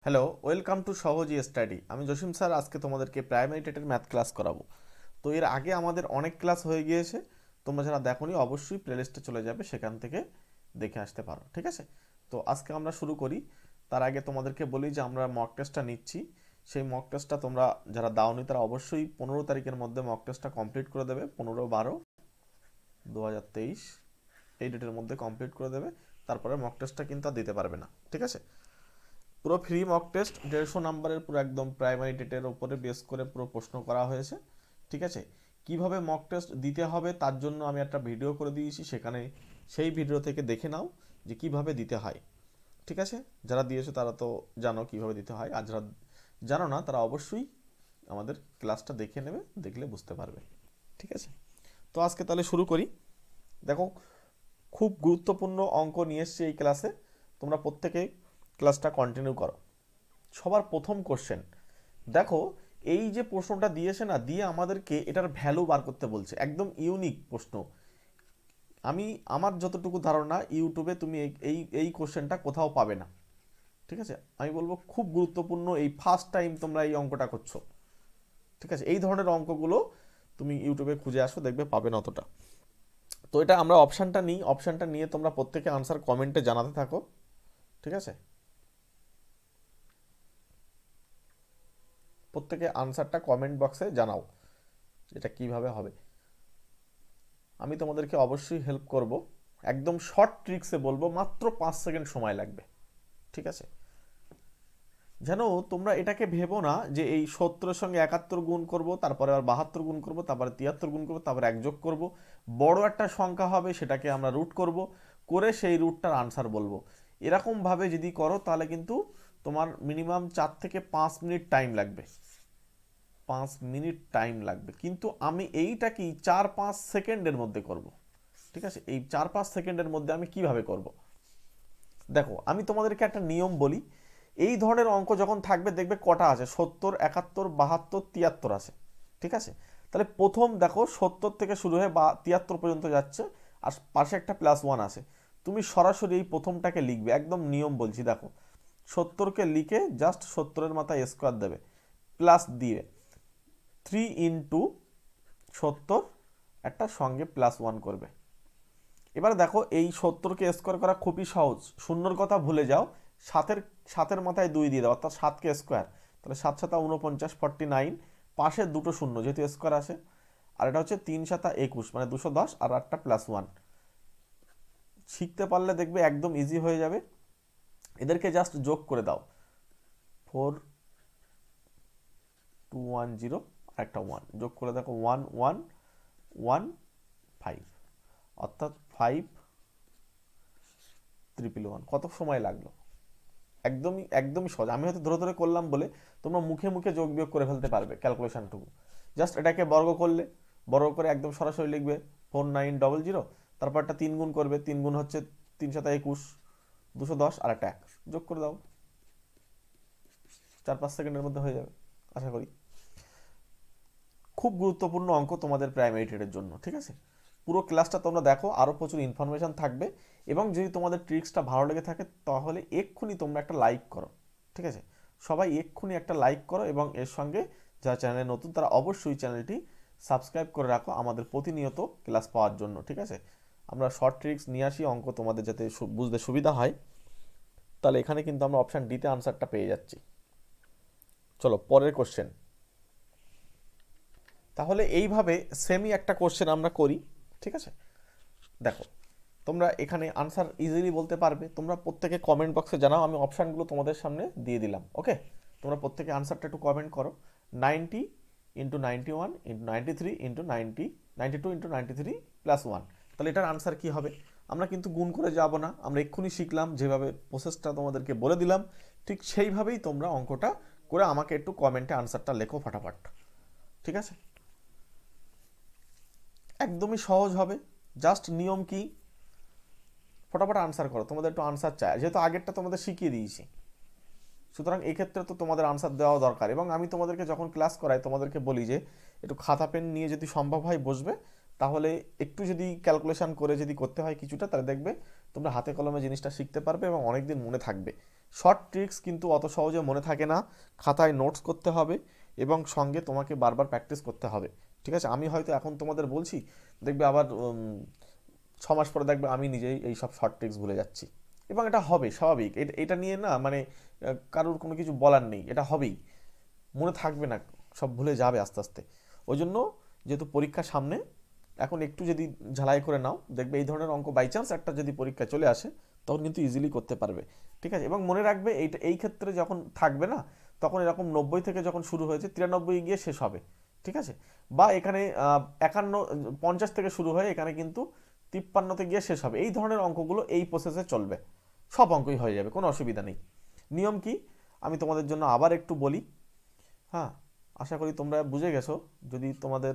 Hello, welcome to সহজ study. আমি Jasim sir আজকে তোমাদেরকে প্রাইমারি টেটের ম্যাথ ক্লাস করাবো। তো এর আগে আমাদের অনেক ক্লাস হয়ে গিয়েছে। তোমরা যারা দেখোনি অবশ্যই প্লেলিস্টে চলে যাবে, সেখান থেকে দেখে আসতে পারো, ঠিক আছে? তো আজকে আমরা শুরু করি। তার আগে তোমাদেরকে বলি যে আমরা মক টেস্টটা নিচ্ছি। সেই মক টেস্টটা তোমরা যারা দাওনি তারা অবশ্যই 15 তারিখের মধ্যে মক টেস্টটা কমপ্লিট করে দেবে। 15/12/2023 এই ডেটের মধ্যে কমপ্লিট করে দেবে। তারপরে মক টেস্টটা কিন্তু আর দিতে পারবে না, ঠিক আছে? পুরো ফ্রি মক টেস্ট 150 নাম্বারের, পুরো একদম প্রাইমারি ডেটের উপরে বেস করে পুরো প্রশ্ন করা হয়েছে, ঠিক আছে? কিভাবে মক টেস্ট দিতে হবে তার জন্য আমি একটা ভিডিও করে দিয়েছি, সেখানে সেই ভিডিও থেকে দেখে নাও যে কিভাবে দিতে হয়, ঠিক আছে? যারা দিয়েছো তারা তো জানো কিভাবে দিতে হয়, আর যারা জানো না তারা অবশ্যই আমাদের ক্লাসটা দেখে নেবে, দেখলে বুঝতে পারবে, ঠিক আছে? তো আজকে তাহলে শুরু করি। দেখো, খুব গুরুত্বপূর্ণ অঙ্ক নিয়ে এসছি এই ক্লাসে। তোমরা প্রত্যেকে ক্লাসটা কন্টিনিউ করো। সবার প্রথম কোশ্চেন দেখো, এই যে প্রশ্নটা দিয়েছে না, দিয়ে আমাদেরকে এটার ভ্যালু বার করতে বলছে, একদম ইউনিক প্রশ্ন। আমার যতটুকু ধারণা ইউটিউবে তুমি এই এই এই কোশ্চেনটা কোথাও পাবে না, ঠিক আছে? আমি বলবো খুব গুরুত্বপূর্ণ, এই ফার্স্ট টাইম তোমরা এই অঙ্কটা করছো, ঠিক আছে? এই ধরনের অঙ্কগুলো তুমি ইউটিউবে খুঁজে আসো, দেখবে পাবে না অতটা। তো এটা আমরা অপশানটা নিই, অপশানটা নিয়ে তোমরা প্রত্যেকে আনসার কমেন্টে জানাতে থাকো, ঠিক আছে? প্রত্যেকে আনসারটা কমেন্ট বক্সে জানাও এটা কিভাবে হবে। আমি তোমাদেরকে অবশ্যই হেল্প করব, একদম শর্ট ট্রিক্সে বলবো, মাত্র 5 সেকেন্ড সময় লাগবে, ঠিক আছে? যেন তোমরা এটাকে ভেবো না যে এই 70-এর সঙ্গে 71 গুণ করব, তারপরে আবার 72 গুণ করব, তারপরে 73 গুণ করব, তারপরে এক যোগ করব। বড় একটা সংখ্যা হবে সেটাকে আমরা রুট করব, করে সেই রুটটার আনসার বলবো। এরকমভাবে যদি করো তাহলে কিন্তু তোমার মিনিমাম 4 থেকে 5 মিনিট টাইম লাগবে, 5 মিনিট টাইম লাগবে। কিন্তু আমি এইটাকেই 4-5 সেকেন্ডের মধ্যে করব, ঠিক আছে? এই 4-5 সেকেন্ডের মধ্যে আমি কিভাবে করব, দেখো আমি তোমাদেরকে একটা নিয়ম বলি। এই ধরনের অঙ্ক যখন থাকবে দেখবে কটা আছে, 70, 71, 72, 73 আছে, ঠিক আছে? তাহলে প্রথম দেখো 70 থেকে শুরু হয়ে 73 পর্যন্ত যাচ্ছে, আর পাশে একটা +1 আছে। তুমি সরাসরি এই প্রথমটাকে লিখবে, একদম নিয়ম বলছি। দেখো, 70কে লিখে জাস্ট 70-এর মাথায় স্কোয়ার দেবে, প্লাস দিয়ে 3 × 70, একটা সঙ্গে +1 করবে। এবার দেখো এই 70কে স্কোয়ার করা খুবই সহজ, শূন্যর কথা ভুলে যাও, সাতের সাতের মাথায় 2 দিয়ে দাও, অর্থাৎ 7কে স্কোয়ার, তাহলে 7 × 7 = 49, 49, পাশে দুটো শূন্য যেহেতু স্কোয়ার আসে, আর এটা হচ্ছে 3 × 7 = 21, মানে 210, আর একটা +1। শিখতে পারলে দেখবে একদম ইজি হয়ে যাবে। এদেরকে জাস্ট যোগ করে দাও, 4210, আর একটা 1 যোগ করে দেখো, 1115, অর্থাৎ 5311। কত সময় লাগলো? একদমই একদমই সহজ। আমি হয়তো ধরে ধরে করলাম বলে তোমরা মুখে মুখে যোগ বিয়োগ করে ফেলতে পারবে ক্যালকুলেশনটুকু। জাস্ট এটাকে বর্গ করলে, বর্গ করে একদম সরাসরি লিখবে 4900, তারপর একটা 3 গুণ করবে, 3 গুণ হচ্ছে 3 × 7 = 21, 210, আর একটা 1 যোগ করে দাও, 4-5 সেকেন্ডের মধ্যে হয়ে যাবে আশা করি। খুব গুরুত্বপূর্ণ অঙ্ক তোমাদের প্রাইমারি টেটের জন্য, ঠিক আছে? পুরো ক্লাসটা তোমরা দেখো, আরও প্রচুর ইনফরমেশন থাকবে। এবং যদি তোমাদের ট্রিক্সটা ভালো লেগে থাকে তাহলে এক্ষুনি তোমরা একটা লাইক করো, ঠিক আছে? সবাই এক্ষুনি একটা লাইক করো, এবং এর সঙ্গে যারা চ্যানেলে নতুন তারা অবশ্যই চ্যানেলটি সাবস্ক্রাইব করে রাখো আমাদের প্রতিনিয়ত ক্লাস পাওয়ার জন্য, ঠিক আছে? আমরা শর্ট ট্রিক্স নিয়ে আসি অঙ্ক তোমাদের যাতে বুঝতে সুবিধা হয়। তাহলে এখানে কিন্তু আমরা অপশান ডিতে আনসারটা পেয়ে যাচ্ছি। চলো পরের কোশ্চেন। তাহলে এইভাবে সেমই একটা কোশ্চেন আমরা করি, ঠিক আছে? দেখো, তোমরা এখানে আনসার ইজিলি বলতে পারবে, তোমরা প্রত্যেকে কমেন্ট বক্সে জানাও, আমি অপশানগুলো তোমাদের সামনে দিয়ে দিলাম, ওকে? তোমরা প্রত্যেকে আনসারটা একটু কমেন্ট করো। 90 × 91 × 93 × 90, 92 × 93 +1, তাহলে এটার আনসার কি হবে? আমরা কিন্তু গুণ করে যাব না, আমরা এক্ষুনি শিখলাম, যেভাবে প্রসেসটা তোমাদেরকে বলে দিলাম ঠিক সেইভাবেই তোমরা অঙ্কটা করে আমাকে একটু কমেন্টে আনসারটা লেখো ফটাফট, ঠিক আছে? একদমই সহজ হবে। জাস্ট নিয়ম কি, ফটাফট আনসার করো, তোমাদের একটু আনসার চাই, যেহেতু আগেরটা তোমাদের শিখিয়ে দিয়েছি, সুতরাং এক্ষেত্রে তো তোমাদের আনসার দেওয়া দরকার। এবং আমি তোমাদেরকে যখন ক্লাস করাই তোমাদেরকে বলি যে একটু খাতা পেন নিয়ে যদি সম্ভব হয় বসবে, তাহলে একটু যদি ক্যালকুলেশন করে যদি করতে হয় কিছুটা, তাহলে দেখবে তোমরা হাতে কলমে জিনিসটা শিখতে পারবে এবং অনেক দিন মনে থাকবে। শর্ট ট্রিক্স কিন্তু অত সহজে মনে থাকে না, খাতায় নোটস করতে হবে এবং সঙ্গে তোমাকে বারবার প্র্যাকটিস করতে হবে। ঠিক আছে, আমি হয়তো এখন তোমাদের বলছি, দেখবে আবার 6 মাস পরে দেখবে আমি নিজেই এই সব শর্ট ট্রিক্স ভুলে যাচ্ছি, এবং এটা হবে স্বাভাবিক। এটা নিয়ে না মানে কারোর কোনো কিছু বলার নেই, এটা হবেই, মনে থাকবে না, সব ভুলে যাবে আস্তে আস্তে। ওই জন্য যেহেতু পরীক্ষা সামনে, এখন একটু যদি ঝালাই করে নাও, দেখবে এই ধরনের অঙ্ক বাই চান্স একটা যদি পরীক্ষা চলে আসে তখন কিন্তু ইজিলি করতে পারবে। ঠিক আছে, এবং মনে রাখবে এই ক্ষেত্রে যখন থাকবে না, তখন এরকম 90 থেকে যখন শুরু হয়েছে 93 গিয়ে শেষ হবে। ঠিক আছে, বা এখানে 50 থেকে শুরু হয়ে এখানে কিন্তু 53তে গিয়ে শেষ হবে। এই ধরনের অঙ্কগুলো এই প্রসেসে চলবে, সব অঙ্কই হয়ে যাবে, কোনো অসুবিধা নেই। নিয়ম কি আমি তোমাদের জন্য আবার একটু বলি। হ্যাঁ, আশা করি তোমরা বুঝে গেছো। যদি তোমাদের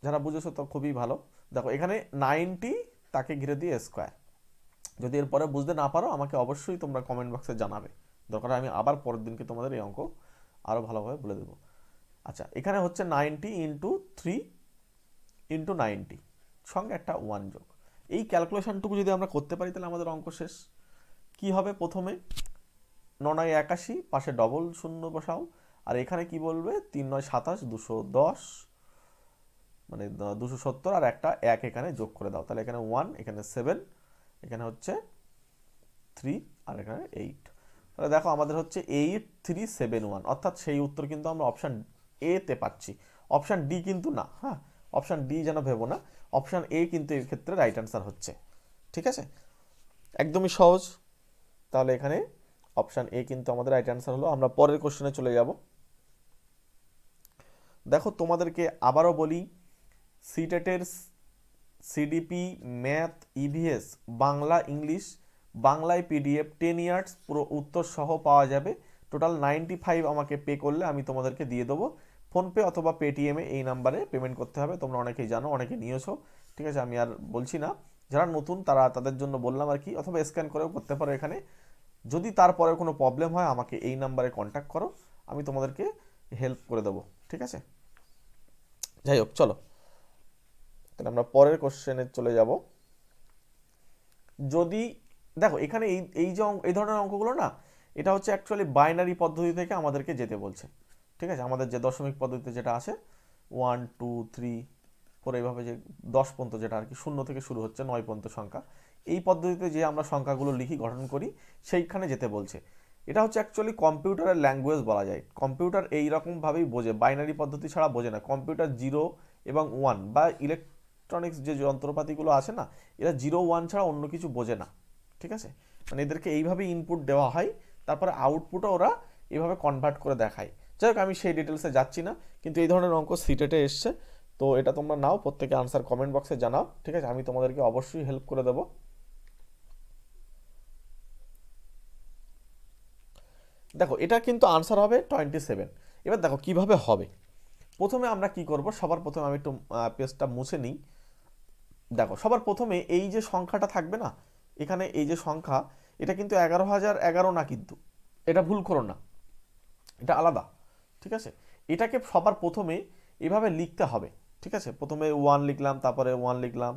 যারা বুঝেছো তো খুবই ভালো। দেখো এখানে 90 তাকে ঘিরে দিয়ে স্কোয়ার। যদি এরপরে বুঝতে না পারো আমাকে অবশ্যই তোমরা কমেন্ট বক্সে জানাবে, দরকার আমি আবার পরের দিনকে তোমাদের এই অঙ্ক আরও ভালোভাবে বলে দেবো। আচ্ছা, এখানে হচ্ছে 90 ইন্টু 3 ইন্টু 90, সঙ্গে একটা 1 যোগ। এই ক্যালকুলেশনটুকু যদি আমরা করতে পারি তাহলে আমাদের অঙ্ক শেষ। কি হবে, প্রথমে 9 9 81, পাশে ডবল শূন্য বসাও, আর এখানে কি বলবে 3 9 27, 210, মানে 270, আর একটা 1 এখানে যোগ করে দাও, তাহলে এখানে 1, এখানে 7, এখানে হচ্ছে 3, আর এখানে 8। তাহলে দেখো আমাদের হচ্ছে 8371, অর্থাৎ সেই উত্তর কিন্তু আমরা অপশান এ তে পাচ্ছি, অপশান ডি কিন্তু না। হ্যাঁ, অপশান ডি যেন ভেবো না, অপশান এ কিন্তু এর ক্ষেত্রে রাইট অ্যান্সার হচ্ছে। ঠিক আছে, একদমই সহজ। তাহলে এখানে অপশান এ কিন্তু আমাদের রাইট অ্যান্সার হলো। আমরা পরের কোশ্চেনে চলে যাব। দেখো তোমাদেরকে আবারও বলি, সিটেটের CDP, math, EVS, Bangla, English, বাংলায় পিডিএফ 10 ইয়ার্স পুরো উত্তর সহ পাওয়া যাবে। টোটাল 95 আমাকে পে করলে আমি তোমাদেরকে দিয়ে দেবো। ফোনপে অথবা পেটিএমে এই নাম্বারে পেমেন্ট করতে হবে, তোমরা অনেকেই জানো, অনেকে নিয়েছো। ঠিক আছে, আমি আর বলছি না, যারা নতুন তারা তাদের জন্য বললাম আর কি, অথবা স্ক্যান করেও করতে পারো এখানে। যদি তারপরে কোনো প্রবলেম হয় আমাকে এই নাম্বারে কন্ট্যাক্ট করো, আমি তোমাদেরকে হেল্প করে দেবো। ঠিক আছে, যাই হোক চলো তাহলে আমরা পরের কোশ্চেনে চলে যাব। যদি দেখো এখানে এই যে এই ধরনের অঙ্কগুলো না, এটা হচ্ছে অ্যাকচুয়ালি বাইনারি পদ্ধতি থেকে আমাদেরকে যেতে বলছে। ঠিক আছে, আমাদের যে দশমিক পদ্ধতিতে যেটা আছে 1 2 3 4 এইভাবে যে 10 পর্যন্ত, যেটা আর কি 0 থেকে শুরু হচ্ছে 9 পর্যন্ত সংখ্যা, এই পদ্ধতিতে যে আমরা সংখ্যাগুলো লিখি, গঠন করি, সেইখানে যেতে বলছে। এটা হচ্ছে অ্যাকচুয়ালি কম্পিউটারের ল্যাঙ্গুয়েজ বলা যায়। কম্পিউটার এইরকমভাবেই বোঝে, বাইনারি পদ্ধতি ছাড়া বোঝে না। কম্পিউটার 0 এবং 1 বা ইলেকট্রনিক্স যে যন্ত্রপাতিগুলো আছে না, এরা 0 1 ছাড়া অন্য কিছু বোঝে না। ঠিক আছে, মানে এদেরকে এইভাবেই ইনপুট দেওয়া হয়, তারপরে আউটপুটও ওরা এইভাবে কনভার্ট করে দেখায়। যাই হোক, আমি সেই ডিটেলসে যাচ্ছি না, কিন্তু এই ধরনের অঙ্ক সিটেটে এসছে, তো এটা তোমরা নাও, প্রত্যেকে আনসার কমেন্ট বক্সে জানাও। ঠিক আছে, আমি তোমাদেরকে অবশ্যই হেল্প করে দেবো। দেখো এটা কিন্তু আনসার হবে 27। এবার দেখো কিভাবে হবে। প্রথমে আমরা কি করব, সবার প্রথমে আমি একটু পেজটা মুছে নিই। দেখো সবার প্রথমে এই যে সংখ্যাটা থাকবে না, এখানে এই যে সংখ্যা, এটা কিন্তু 11,011 না, কিন্তু এটা ভুল করো না, এটা আলাদা। ঠিক আছে, এটাকে সবার প্রথমে এভাবে লিখতে হবে। ঠিক আছে, প্রথমে 1 লিখলাম, তারপরে 1 লিখলাম,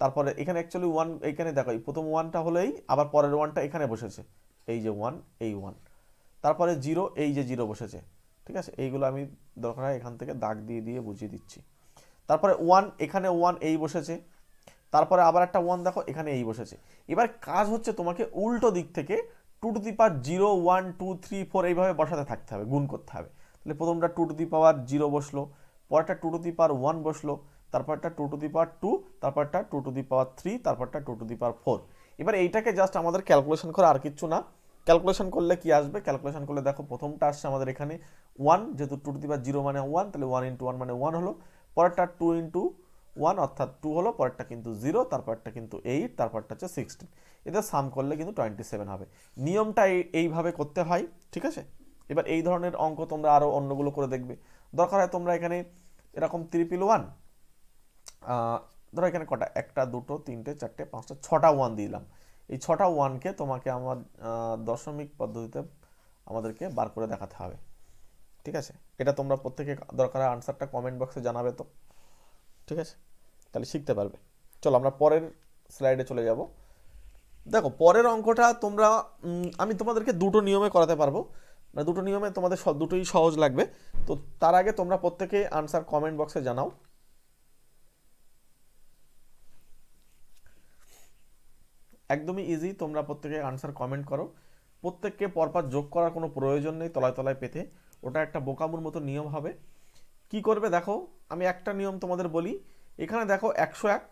তারপরে এখানে অ্যাকচুয়ালি 1, এখানে দেখো এই প্রথম 1টা হলেই আবার পরের 1টা এখানে বসেছে, এই যে 1, এই 1, তারপরে 0, এই যে 0 বসেছে। ঠিক আছে, এইগুলো আমি দরকার হয় এখান থেকে দাগ দিয়ে দিয়ে বুঝিয়ে দিচ্ছি। তারপরে 1, এখানে 1 এই বসেছে, তারপরে আবার একটা 1 দেখো এখানে এই বসেছে। এবার কাজ হচ্ছে তোমাকে উল্টো দিক থেকে 2 টু দি পাওয়ার 0 1 2 3 4 এইভাবে বসাতে থাকতে হবে, গুণ করতে হবে। তাহলে প্রথমটা 2 টু দি পাওয়ার 0 বসলো, পরেরটা 2 টু দি পাওয়ার 1 বসলো, তারপরটা 2 টু দি পাওয়ার 2, তারপরটা 2 টু দি পাওয়ার 3, তারপরটা 2 টু দি পাওয়ার 4। এবার এইটাকে জাস্ট আমাদের ক্যালকুলেশন করা, আর কিচ্ছু না। ক্যালকুলেশন করলে কি আসবে, ক্যালকুলেশন করলে দেখো প্রথমটা আসছে আমাদের এখানে 1, যেহেতু 2 টু দি পাওয়ার 0 মানে 1, তাহলে 1 ইন্টু 1 মানে 1 হলো। পরেরটা 2 ইন্টু 1 অর্থাৎ 2 হলো, পরেরটা কিন্তু 0, তারপরটা কিন্তু 8, তারপরটা হচ্ছে 16। এদের সাম করলে কিন্তু 27 হবে। নিয়মটা এইভাবে করতে হয়। ঠিক আছে, এবার এই ধরনের অঙ্ক তোমরা আরও অন্যগুলো করে দেখবে। দরকার হয় তোমরা এখানে এরকম 1 ধরো এখানে কটা, 1 2 3 4 5 6টা 1 দিলাম। এই 6টা 1কে তোমাকে আমার দশমিক পদ্ধতিতে আমাদেরকে বার করে দেখাতে হবে। ঠিক আছে, এটা তোমরা প্রত্যেকে দরকার হয় আনসারটা কমেন্ট বক্সে জানাবে তো। ঠিক আছে, তাহলে শিখতে পারবে। চলো আমরা পরের স্লাইডে চলে যাব। দেখো পরের অঙ্কটা তোমরা আমি তোমাদেরকে দুটো নিয়মে করাতে পারবো, মানে দুটো নিয়মে তোমাদের দুটোই সহজ লাগবে। তো তার আগে তোমরা প্রত্যেকে আনসার কমেন্ট বক্সে জানাও। একদমই ইজি, তোমরা প্রত্যেকে আনসার কমেন্ট করো। প্রত্যেককে পরপর যোগ করার কোনো প্রয়োজন নেই তলায় তলায় পেতে, ওটা একটা বোকামুর মতো নিয়ম হবে। কি করবে দেখো, আমি একটা নিয়ম তোমাদের বলি। এখানে দেখো 101,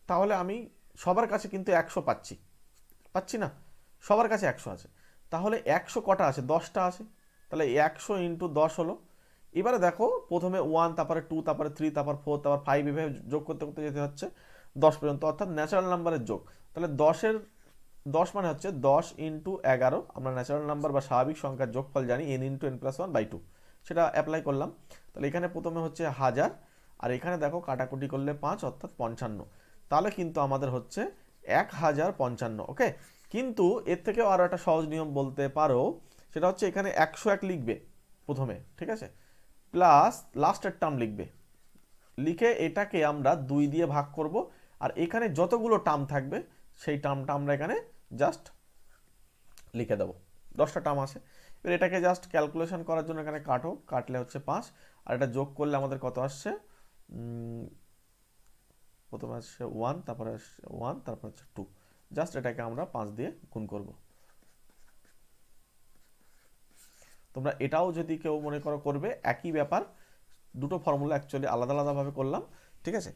তাহলে আমি সবার কাছে কিন্তু 100 পাচ্ছি না, সবার কাছে 100 আছে, তাহলে 100 কটা আছে? 10টা আছে, তাহলে 100 ইন্টু 10 হলো। এবারে দেখো প্রথমে 1, তারপরে 2, তারপরে 3, তারপর 4, তারপর 5 এভাবে যোগ করতে করতে যেতে হচ্ছে 10 পর্যন্ত, অর্থাৎ ন্যাচারাল নাম্বারের যোগ। তাহলে 10 মানে হচ্ছে 10 ইন্টু 11, আমরা ন্যাচারাল নাম্বার বা স্বাভাবিক সংখ্যার যোগফল জানি n ইন্টু n+1/2, সেটা অ্যাপ্লাই করলাম। তাহলে এখানে প্রথমে হচ্ছে 1000, আর এখানে দেখো কাটাকুটি করলে 5 অর্থাৎ 55, তাহলে কিন্তু আমাদের হচ্ছে 1055। ওকে, কিন্তু এর থেকেও আরও একটা সহজ নিয়ম বলতে পারো, সেটা হচ্ছে এখানে 101 লিখবে প্রথমে, ঠিক আছে, প্লাস লাস্টের টার্ম লিখবে, লিখে এটাকে আমরা 2 দিয়ে ভাগ করব, আর এখানে যতগুলো টার্ম থাকবে সেই টার্মটা আমরা এখানে জাস্ট লিখে দেবো। 10টা টার্ম আছে, এবার এটাকে জাস্ট ক্যালকুলেশন করার জন্য এখানে কাটলে হচ্ছে 5, আর এটা যোগ করলে আমাদের কত আসছে, প্রথমে আসছে 1, তারপরে আসছে 1, তারপর হচ্ছে 2, জাস্ট এটাকে আমরা 5 দিয়ে গুণ করব। তোমরা এটাও যদি কেউ মনে করো করবে, একই ব্যাপার, দুটো ফর্মুলা অ্যাকচুয়ালি আলাদা আলাদাভাবে করলাম, ঠিক আছে,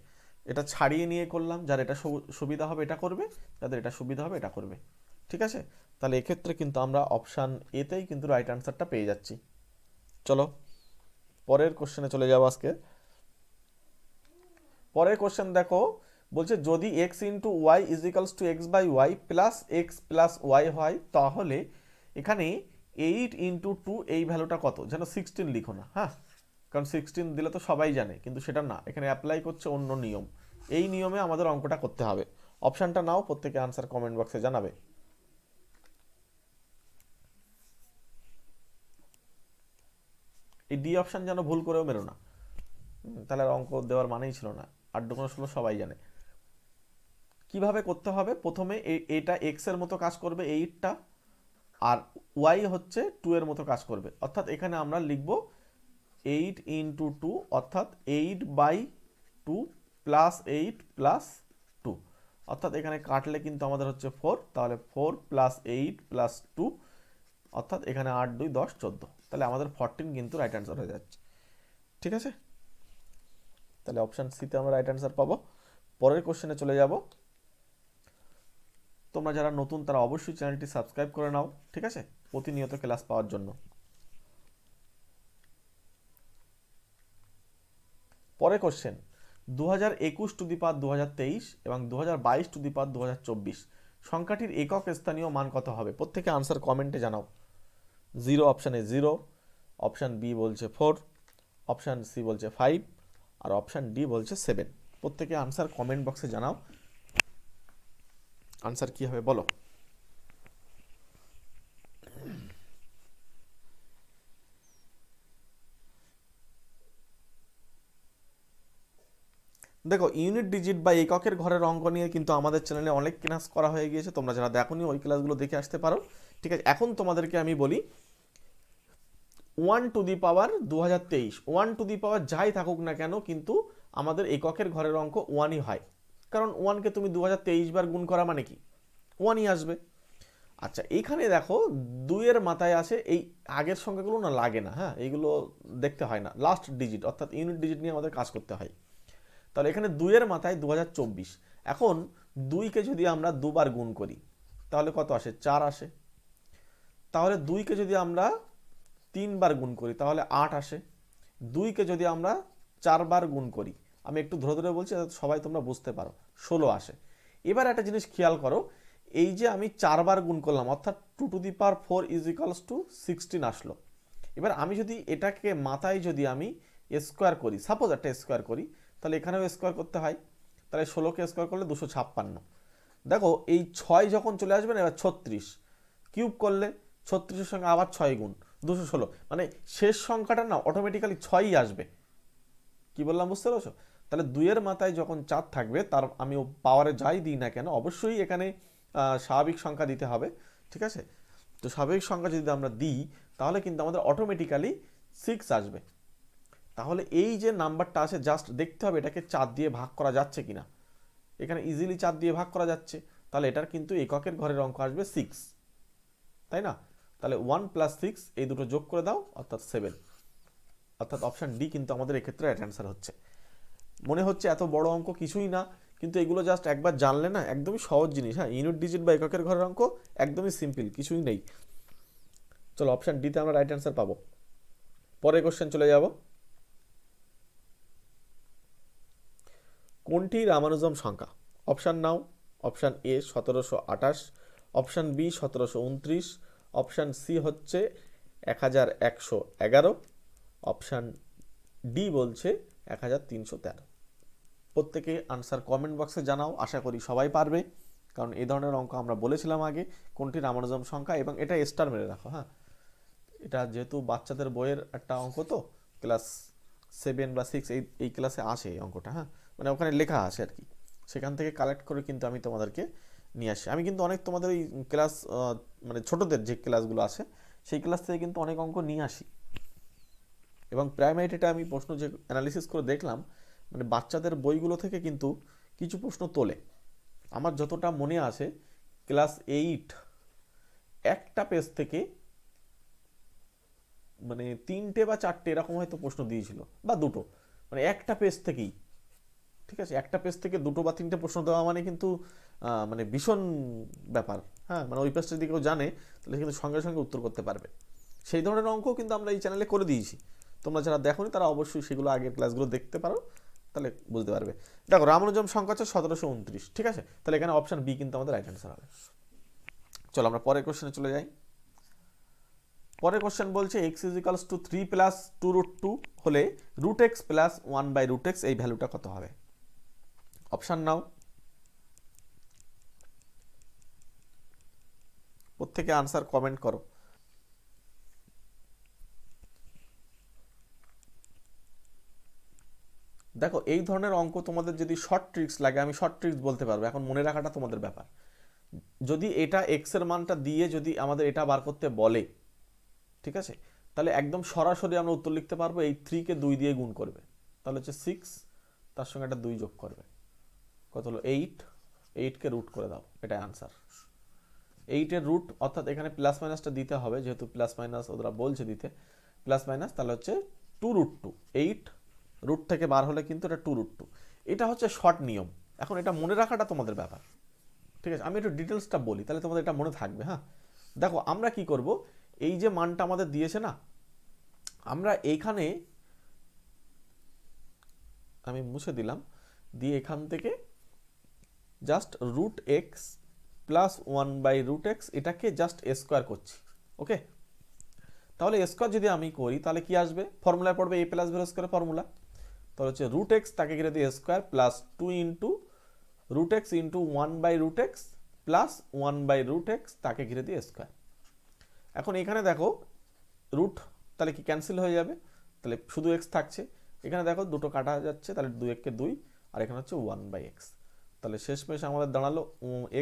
এটা ছাড়িয়ে নিয়ে করলাম, যার এটা সুবিধা হবে এটা করবে, যাদের এটা সুবিধা হবে এটা করবে, ঠিক আছে। তাহলে এক্ষেত্রে কিন্তু আমরা অপশান এতেই কিন্তু রাইট আনসারটা পেয়ে যাচ্ছি। চলো পরের কোশ্চেনে চলে যাবো আজকে। পরের কোশ্চেন দেখো, বলছে যদি x into Y is equals to X by Y plus X plus Y হয়, তাহলে এখানে 8 ইন্টু 2 এই ভ্যালুটা কত? যেন 16 লিখো না, হ্যাঁ, কারণ 16 দিলে তো সবাই জানে, কিন্তু সেটা না, এখানে অ্যাপ্লাই করছে অন্য নিয়ম। এই নিয়মে আমাদের অঙ্কটা করতে হবে। অপশানটা নাও, প্রত্যেকে আনসার কমেন্ট বক্সে জানাবে। এই ডি অপশান যেন ভুল করেও মেরো না, তাহলে আর অঙ্ক দেওয়ার মানেই ছিল না। 8×16 সবাই জানে কিভাবে করতে হবে। প্রথমে এটা এক্স এর মতো কাজ করবে 8টা, আর ওয়াই হচ্ছে 2 এর মতো কাজ করবে, অর্থাৎ এখানে আমরা লিখব 8 ইন্টু 2, অর্থাৎ 8/2 প্লাস 8 প্লাস 2, অর্থাৎ এখানে কাটলে কিন্তু আমাদের হচ্ছে 4, তাহলে 4 প্লাস 8 প্লাস 2, অর্থাৎ এখানে 8 2 10 14, তাহলে আমাদের 14 কিন্তু রাইট অ্যান্সার হয়ে যাচ্ছে, ঠিক আছে। তাহলে অপশান সিতে আমরা রাইট অ্যান্সার পাবো। পরের কোশ্চেনে চলে যাব। তোমরা যারা নতুন তারা অবশ্যই চ্যানেলটি সাবস্ক্রাইব করে নাও, ঠিক আছে, প্রতিনিয়ত ক্লাস পাওয়ার জন্য। পরের কোশ্চেন, 2021 টু দি পাওয়ার 2023 এবং 2022 টু দি পাওয়ার 2024 সংখ্যাটির একক স্থানীয় মান কত হবে? প্রত্যেকে আনসার কমেন্টে জানাও। 0 অপশান এ 0, অপশান বি বলছে 4, অপশান সি বলছে 5, আর অপশান ডি বলছে 7। প্রত্যেকে আনসার কমেন্ট বক্সে জানাও, আনসার কি হবে বলো। দেখো ইউনিট ডিজিট বা এককের ঘরের অঙ্ক নিয়ে কিন্তু আমাদের চ্যানেলে অনেক ক্লাস করা হয়ে গিয়েছে, তোমরা যারা দেখোনি ওই ক্লাসগুলো দেখে আসতে পারো, ঠিক আছে। এখন তোমাদেরকে আমি বলি 1 two the power 2023, 1 two the পাওয়ার যাই থাকুক না কেন, কিন্তু আমাদের এককের ঘরের অঙ্ক 1ই হয়, কারণ 1কে তুমি 2023 বার গুণ করা মানে কি 1ই আসবে। আচ্ছা এখানে দেখো 2 এর মাথায় আসে, এই আগের সংখ্যাগুলো না লাগে না, হ্যাঁ, এইগুলো দেখতে হয় না, লাস্ট ডিজিট অর্থাৎ ইউনিট ডিজিট নিয়ে আমাদের কাজ করতে হয়। তাহলে এখানে 2 এর মাথায় 2024, এখন 2কে যদি আমরা দুবার গুণ করি তাহলে কত আসে? 4 আসে। তাহলে 2কে যদি আমরা 3 বার গুণ করি তাহলে 8 আসে। 2কে যদি আমরা 4 বার গুণ করি, আমি একটু ধরে ধরে বলছি যাতে সবাই তোমরা বুঝতে পারো, 16 আসে। এবার একটা জিনিস খেয়াল করো, এই যে আমি 4 বার গুণ করলাম, অর্থাৎ 2 two the power 4 is equals two 16 আসলো। এবার আমি যদি এটাকে মাথায় যদি আমি স্কোয়ার করি, সাপোজ একটা স্কোয়ার করি, তাহলে এখানেও স্কোয়ার করতে হয়, তাহলে 16কে স্কোয়ার করলে 256। দেখো এই 6 যখন চলে আসবে না, এবার 36 কিউব করলে 36-এর সঙ্গে আবার 6 গুণ 216, মানে শেষ সংখ্যাটা না অটোমেটিক্যালি 6ই আসবে। কি বললাম বুঝতে পারছো? তাহলে 2 এর মাথায় যখন 4 থাকবে, তার আমি পাওয়ারে যাই দিই না কেন, অবশ্যই এখানে স্বাভাবিক সংখ্যা দিতে হবে, ঠিক আছে। তো স্বাভাবিক সংখ্যা যদি আমরা দিই তাহলে কিন্তু আমাদের অটোমেটিক্যালি 6 আসবে। তাহলে এই যে নাম্বারটা আছে জাস্ট দেখতে হবে এটাকে 4 দিয়ে ভাগ করা যাচ্ছে কিনা। এখানে ইজিলি 4 দিয়ে ভাগ করা যাচ্ছে, তাহলে এটার কিন্তু এককের ঘরের অঙ্ক আসবে 6, তাই না। তাহলে 1 + 6 এই দুটো যোগ করে দাও অর্থাৎ 7, অর্থাৎ অপশান ডি কিন্তু আমাদের এক্ষেত্রে রাইট অ্যান্সার হচ্ছে। মনে হচ্ছে এত বড় অঙ্ক কিছুই না, কিন্তু এগুলো জাস্ট একবার জানলে না একদমই সহজ জিনিস। হ্যাঁ, ইউনিট ডিজিট বা এককের ঘরের অঙ্ক একদমই সিম্পল, কিছুই নেই। চলো অপশান ডিতে আমরা রাইট অ্যান্সার পাবো। পরের কোশ্চেন চলে যাব। কোনটি রামানুজম সংখ্যা? অপশান নাও। Option A 1728, option B 1729, option C হচ্ছে 1111, অপশান ডি বলছে 1313। প্রত্যেকে আনসার কমেন্ট বক্সে জানাও, আশা করি সবাই পারবে, কারণ এই ধরনের অঙ্ক আমরা বলেছিলাম আগে কোনটি রামানুজম সংখ্যা, এবং এটা স্টার মেরে রাখো। হ্যাঁ, এটা যেহেতু বাচ্চাদের বইয়ের একটা অঙ্ক, তো ক্লাস 7 বা 6 এই ক্লাসে আসে এই অঙ্কটা। হ্যাঁ, মানে ওখানে লেখা আছে আর কি, সেখান থেকে কালেক্ট করে কিন্তু আমি তোমাদেরকে নিয়ে আসি। আমি কিন্তু অনেক তোমাদের ওই ক্লাস মানে ছোটদের যে ক্লাসগুলো আছে সেই ক্লাস থেকে কিন্তু অনেক অঙ্ক নিয়ে আসি, এবং প্রাইমারিটা আমি প্রশ্ন যে অ্যানালিসিস করে দেখলাম মানে বাচ্চাদের বইগুলো থেকে কিন্তু কিছু প্রশ্ন তোলে। আমার যতটা মনে আছে ক্লাস 8 একটা পেজ থেকে মানে 3টে বা 4টে এরকম হয়তো প্রশ্ন দিয়েছিল, বা 2টো, মানে একটা পেজ থেকেই, ঠিক আছে। একটা পেজ থেকে 2টো বা 3টে প্রশ্ন দেওয়া মানে কিন্তু মানে ভীষণ ব্যাপার। হ্যাঁ, মানে ওই পেজটা যদি কেউ জানে তাহলে কিন্তু সঙ্গে সঙ্গে উত্তর করতে পারবে। সেই ধরনের অঙ্ক কিন্তু আমরা এই চ্যানেলে করে দিয়েছি, তোমরা যারা দেখোনি তারা অবশ্যই সেগুলো আগের ক্লাসগুলো দেখতে পারো, তাহলে বুঝতে পারবে। দেখো রামানুজম সংখ্যা হচ্ছে 1729, ঠিক আছে। তাহলে এখানে অপশান বি কিন্তু আমাদের রাইট অ্যান্সার হবে। চলো আমরা পরের কোশ্চেনে চলে যাই। পরের কোশ্চেন বলছে x = 3 + 2√2 হলে √x + 1/√x এই ভ্যালুটা কত হবে? অপশান নাও। প্রত্যেকে আনসার কমেন্ট করো। দেখো এই ধরনের অঙ্ক তোমাদের যদি শর্ট ট্রিক্স লাগে আমি শর্ট ট্রিক্স বলতে পারবো, এখন মনে রাখাটা তোমাদের ব্যাপার। যদি এটা এক্স এর মানটা দিয়ে যদি আমাদের এটা বার করতে বলে, ঠিক আছে, তাহলে একদম সরাসরি আমরা উত্তর লিখতে পারবো এই 3 কে 2 দিয়ে গুণ করবে, তাহলে হচ্ছে 6, তার সঙ্গে একটা 2 যোগ করবে, কত হলো 8, 8 কে রুট করে দাও, এটাই আনসার। 8 এর রুট অর্থাৎ এখানে প্লাস মাইনাসটা দিতে হবে, যেহেতু প্লাস মাইনাস ওরা বলছে দিতে প্লাস মাইনাস, তাহলে হচ্ছে 2√2, 8 রুট থেকে বার হলে কিন্তু এটা 2√2। এটা হচ্ছে শর্ট নিয়ম, এখন এটা মনে রাখাটা তোমাদের ব্যাপার, ঠিক আছে। আমি একটু ডিটেলসটা বলি তাহলে তোমাদের এটা মনে থাকবে। হ্যাঁ, দেখো আমরা কি করব, এই যে মানটা আমাদের দিয়েছে না, আমরা এইখানে আমি মুছে দিলাম, দিয়ে এখান থেকে জাস্ট √x + 1/√x এটাকে জাস্ট স্কোয়ার করছি, ওকে। তাহলে স্কোয়ার যদি আমি করি তাহলে কি আসবে, ফর্মুলায় পড়বে a + b² ফর্মুলা, তাহলে হচ্ছে √x তাকে ঘিরে দিয়ে square plus 2 × √x × 1/√x plus 1/√x তাকে ঘিরে দিয়ে স্কোয়ার। এখন এখানে দেখো রুট তাহলে কি ক্যান্সেল হয়ে যাবে, তাহলে শুধু x থাকছে। এখানে দেখো দুটো কাটা যাচ্ছে, তাহলে 2 × 2 আর এখানে হচ্ছে 1/x, তাহলে শেষমেশ আমাদের দাঁড়ালো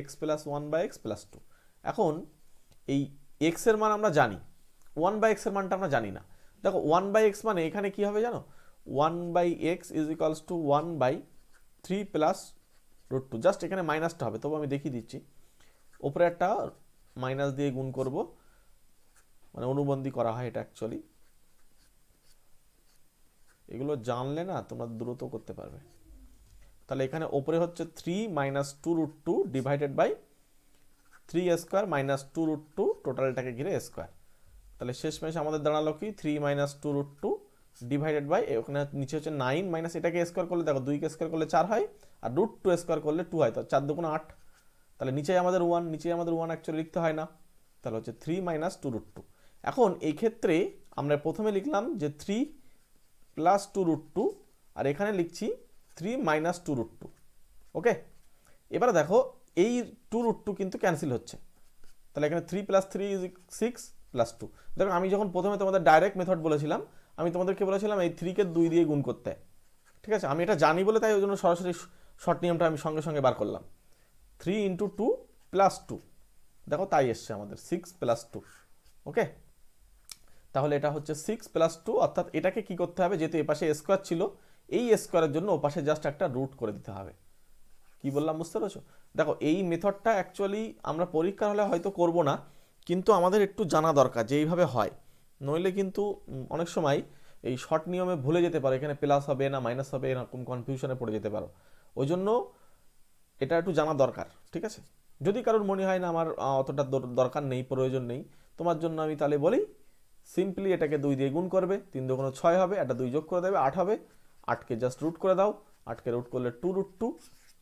x + 1/x + 2। এখন এই x এর মান আমরা জানি, 1/x এর মানটা আমরা জানি না। দেখো 1/x মানে এখানে কি হবে জানো, 1/x = 1/3 + √2, জাস্ট এখানে মাইনাসটা হবে, তবু আমি দেখিয়ে দিচ্ছি। ওপরে একটা মাইনাস দিয়ে গুণ করব, মানে অনুবন্ধী করা হয় এটা অ্যাকচুয়ালি, এগুলো জানলে না তোমরা দ্রুত করতে পারবে। তাহলে এখানে ওপরে হচ্ছে 3 - 2√2 ডিভাইডেড বাই 3² - 2√2 টোটালটাকে ঘিরে স্কোয়ার, তাহলে শেষমেশ আমাদের দাঁড়ালো কি 3 - 2√2 ডিভাইডেড বাই ওখানে নিচে হচ্ছে 9 মাইনাস এটাকে স্কোয়ার করলে দেখো 2 কে স্কোয়ার করলে 4 হয়, আর √2 স্কোয়ার করলে 2 হয়, তো 4 × 2 = 8, তাহলে নিচে আমাদের 1, নিচে আমাদের 1 অ্যাকচুয়ালি লিখতে হয় না, তাহলে হচ্ছে 3 - 2√2। এখন এই ক্ষেত্রে আমরা প্রথমে লিখলাম যে 3 + 2√2 আর এখানে লিখছি 3 - 2√2, ওকে। এবারে দেখো এই 2√2 কিন্তু ক্যান্সেল হচ্ছে, তাহলে এখানে 3 + 3 = 6 + 2। দেখো আমি যখন প্রথমে তোমাদের ডাইরেক্ট মেথড বলেছিলাম, আমি তোমাদেরকে বলেছিলাম এই 3 কে 2 দিয়ে গুণ করতে, ঠিক আছে। আমি এটা জানি বলে তাই ওই জন্য সরাসরি শর্ট নিয়মটা আমি সঙ্গে সঙ্গে বার করলাম, 3 × 2 +2, দেখো তাই এসছে আমাদের 6 + 2। ওকে, তাহলে এটা হচ্ছে 6 + 2, অর্থাৎ এটাকে কি করতে হবে, যেহেতু এপাশে স্কোয়ার ছিল, এই স্কোয়ারের জন্য ওপাশে জাস্ট একটা রুট করে দিতে হবে। কি বললাম বুঝতে পেরেছো? দেখো এই মেথডটা অ্যাকচুয়ালি আমরা পরীক্ষার হলে হয়তো করব না, কিন্তু আমাদের একটু জানা দরকার যে এইভাবে হয়, নইলে কিন্তু অনেক সময় এই শর্ট নিয়মে ভুলে যেতে পারো এখানে প্লাস হবে না মাইনাস হবে, এরকম কনফিউশনে পড়ে যেতে পারো। ওই জন্য এটা একটু জানা দরকার, ঠিক আছে? যদি কারোর মনে হয় না আমার অতটা দরকার নেই, প্রয়োজন নেই, তোমার জন্য আমি তাহলে বলি সিম্পলি এটাকে 2 দিয়ে গুণ করবে, 3 × 2 = 6 হবে, একটা 2 যোগ করে দেবে 8 হবে, 8কে জাস্ট রুট করে দাও, 8কে রুট করলে 2√2,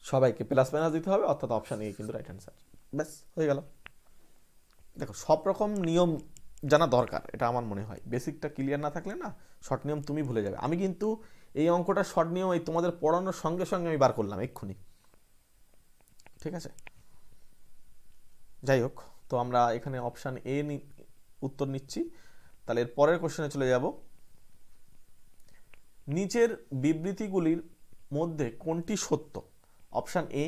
সবাইকে প্লাস মাইনাস দিতে হবে, অর্থাৎ অপশান এ কিন্তু রাইট অ্যান্সার। ব্যাস হয়ে গেল। দেখো সব রকম নিয়ম জানা দরকার, এটা আমার মনে হয়। বেসিকটা ক্লিয়ার না থাকলে না শর্ট নিয়ম তুমি ভুলে যাবে। আমি কিন্তু এই অঙ্কটা শর্ট নিয়ম এই তোমাদের পড়ানোর সঙ্গে সঙ্গে আমি বার করলাম এক্ষুনি, ঠিক আছে? যাই হোক, তো আমরা এখানে অপশান এ উত্তর নিচ্ছি। তাহলে এর পরের কোশ্চেনে চলে যাব। নিচের বিবৃতিগুলির মধ্যে কোনটি সত্য? অপশান এ,